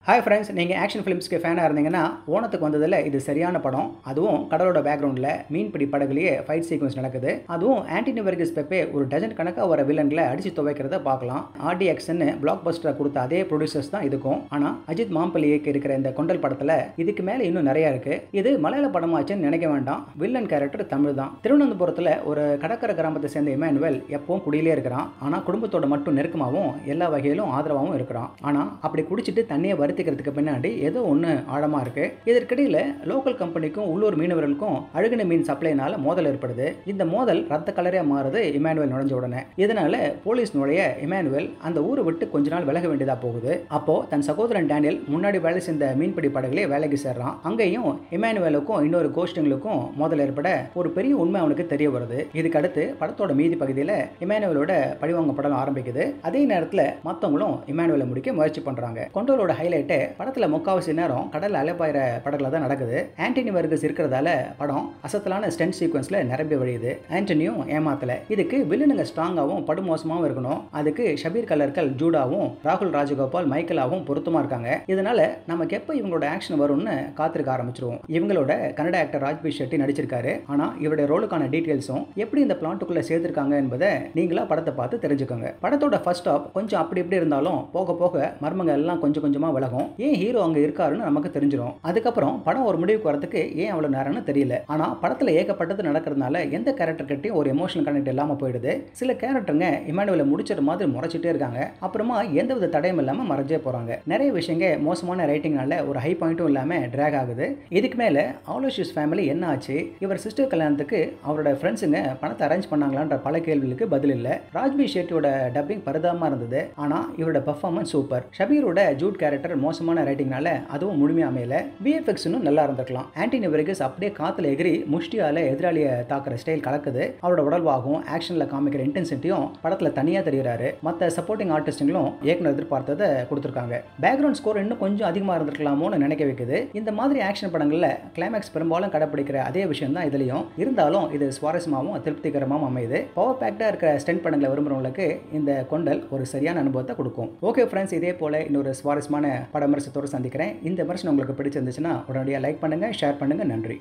Hi friends, நீங்கள் action ஃபிலிம்ஸ்க்கு ஃபேனாக இருந்தீங்கன்னா ஓணத்துக்கு வந்ததில் இது சரியான படம். அதுவும் கடலோட பேக்ரவுண்டில் மீன்பிடி படகுலேயே ஃபைட் சீக்வன்ஸ் நடக்குது. அதுவும் ஆண்டனி வெர்கிஸ் பெப்பே ஒரு டஜன் கணக்காக வர வில்லன்களை அடித்து துவைக்கிறத பார்க்கலாம். RDXன்னு பிளாக் பஸ்டரை கொடுத்த அதே ப்ரொடியூசர்ஸ் தான் இதுக்கும். ஆனால் அஜித் மாம்பள்ளி இயக்கி இருக்கிற இந்த கொண்டல் படத்தில் இதுக்கு மேலே இன்னும் நிறையா இருக்குது. இது மலையாள படமாச்சுன்னு நினைக்க வேண்டாம். வில்லன் கேரக்டர் தமிழ் தான். திருவனந்தபுரத்தில் ஒரு கடற்கரை கிராமத்தை சேர்ந்த இமானுவேல் எப்பவும் குடியிலே இருக்கிறான். ஆனால் குடும்பத்தோட மட்டும் நெருக்கமாகவும் எல்லா வகையிலும் ஆதரவாகவும் இருக்கிறான். ஆனால் அப்படி குடிச்சிட்டு தண்ணியை வருத்திக்கிறதுக்கு பின்னாடி ஏதோ ஒன்று ஆழமாக இருக்குது. இதற்கிடையில் லோக்கல் கம்பெனிக்கும் உள்ளூர் மீனவர்களுக்கும் அழுகின மீன் சப்ளைனால மோதல் ஏற்படுது. இந்த மோதல் ரத்த கலரையாக மாறுது இமானுவேல் நுழைஞ்ச உடனே. இதனால போலீஸ் நுழைய இமானுவேல் அந்த ஊரை விட்டு கொஞ்ச நாள் விலக வேண்டியதாக போகுது. அப்போ தன் சகோதரன் டேனியல் முன்னாடி வேலை செஞ்ச மீன்பிடி படகுலே வேலைக்கு சேர்றான். அங்கேயும் இமானுவேலுக்கும் இன்னொரு கோஸ்டிங்களுக்கும் மோதல் ஏற்பட ஒரு பெரிய உண்மை அவனுக்கு தெரிய வருது. இதுக்கு அடுத்து படத்தோட மீதி பகுதியில் இமானுவேலோட பழிவாங்க படம் ஆரம்பிக்குது. அதே நேரத்தில் மற்றவங்களும் இமானுவேலை முடிக்க முயற்சி பண்றாங்க. கொண்டோலோட ஹைலைட்டு படத்தில் முக்காவாசி நேரம் கடல் அலைப்பாயிர படகுல தான் நடக்குது. ஆண்டனி வெர்கிஸ் இருக்கிறதால படம் அசத்தலான ஸ்டென்ட் சீக்வன்ஸ்ல நிரம்பி வழியுது. ஆண்டனியும் ஏமாத்தல. இதுக்கு வில்லனுங்க ஸ்ட்ராங்காகவும் படுமோசமாகவும் இருக்கணும். அதுக்கு ஷபீர் கலர்கள் ஜூடாவும் ராகுல் ராஜகோபால் மைக்கேலாவும் பொருத்தமா இருக்காங்க. இதனால நமக்கு எப்போ இவங்களோட ஆக்ஷன் வரும்னு காத்திருக்க ஆரம்பிச்சிருவோம். இவங்களோட கன்னட ஆக்டர் ராஜ்பீர் ஷெட்டி நடிச்சிருக்காரு. ஆனா இவருடைய ரோலுக்கான டீடைல்ஸும் எப்படி இந்த பிளாட்டுக்குள்ள சேர்த்திருக்காங்க என்பதை நீங்களா படத்தை பார்த்து தெரிஞ்சுக்கோங்க. படத்தோட ஃபர்ஸ்ட் ஹாஃப் கொஞ்சம் அப்படி இப்படி இருந்தாலும் போக போக மர்மங்கள் எல்லாம் கொஞ்சம் கொஞ்சமா விலகும். ஏன் ஹீரோ அங்க இருக்காருன்னு நமக்கு தெரிஞ்சிடும். அதுக்கப்புறம் படம் ஒரு முடிவுக்கு வரதுக்கு ஏன் அவ்வளவு நேரம்னு தெரியல. ஆனா படத்துல ஏகப்பட்டது நடக்கிறதுனால எந்த கேரக்டர் கிட்டையும் ஒரு எமோஷனல் கனெக்ட் இல்லாம போயிடுது. சில கேரக்டருங்க இமானுவேலை முடிச்சிட மாதிரி முறைச்சிட்டே இருக்காங்க. அப்புறமா எந்தவித தடையும் இல்லாம மறைஞ்சே போறாங்க. நிறைய விஷயங்கள் மோசமான ரைட்டிங்னால ஒரு ஹை பாயிண்ட்டும் இல்லாம டிராக் ஆகுது. இதுக்கு மேல ஆலோஷியஸ் ஃபேமிலி என்ன ஆச்சு, இவர் சிஸ்டர் கல்யாணத்துக்கு அவரோட ஃப்ரெண்ட்ஸுங்க பணத்தை அரேஞ்ச் பண்ணாங்களான்ற பல கேள்விகளுக்கு பதில் இல்ல. ராஜ்பீர் ஷெட்டியோட டப்பிங் பரிதாபமா இருந்தது. ஆனா இவரோட பெர்ஃபார்மன்ஸ் சூப்பர். ஷபீரோட ஜூட் கேரக்டர் மோசமான ரைட்டிங்னால அதுவும் முழுமையா அமையல. VFX நல்லா இருந்திருக்கலாம். ஆண்டனி வெர்கிஸ் அப்படியே காத்துல எகிரி முஷ்டியால எதிராளியை தாக்குற ஸ்டைல் கலக்குது. அவரோட உடல்வாகும் ஆக்ஷன்ல காமிக்கிற இன்டென்சிட்டியும் படத்துல தனியா தெரிகிறாரு. மற்ற சப்போர்ட்டிங் ஆர்டிஸ்டுங்களும் இயக்குனர் எதிர்பார்த்ததை கொடுத்துருக்காங்க. பேக்ரவுண்ட் ஸ்கோர் இன்னும் கொஞ்சம் அதிகமா இருந்திருக்கலாமோன்னு நினைக்க வைக்குது. இந்த மாதிரி ஆக்ஷன் படங்கள்ல கிளைமேக்ஸ் பெரும்பாலும் கடைப்பிடிக்கிற அதே விஷயம் தான் இதுலயும் இருந்தாலும் இது சுவாரஸ்யமாகவும் திருப்திகரமாகவும் அமையுது. பவர் பேக்டா இருக்கிற ஸ்டென்ட் படங்களை விரும்புறவங்களுக்கு இந்த கொண்டல் ஒரு சரியான அனுபவத்தை கொடுக்கும். ஓகே ஃப்ரெண்ட்ஸ், இதே போல இன்னொரு சுவாரஸ்யமான பட விமர்சனத்தோடு சந்திக்கிறேன். இந்த விமர்சனம் உங்களுக்கு பிடிச்சிருந்துச்சுன்னா உடனடியாக லைக் பண்ணுங்க, ஷேர் பண்ணுங்க. நன்றி.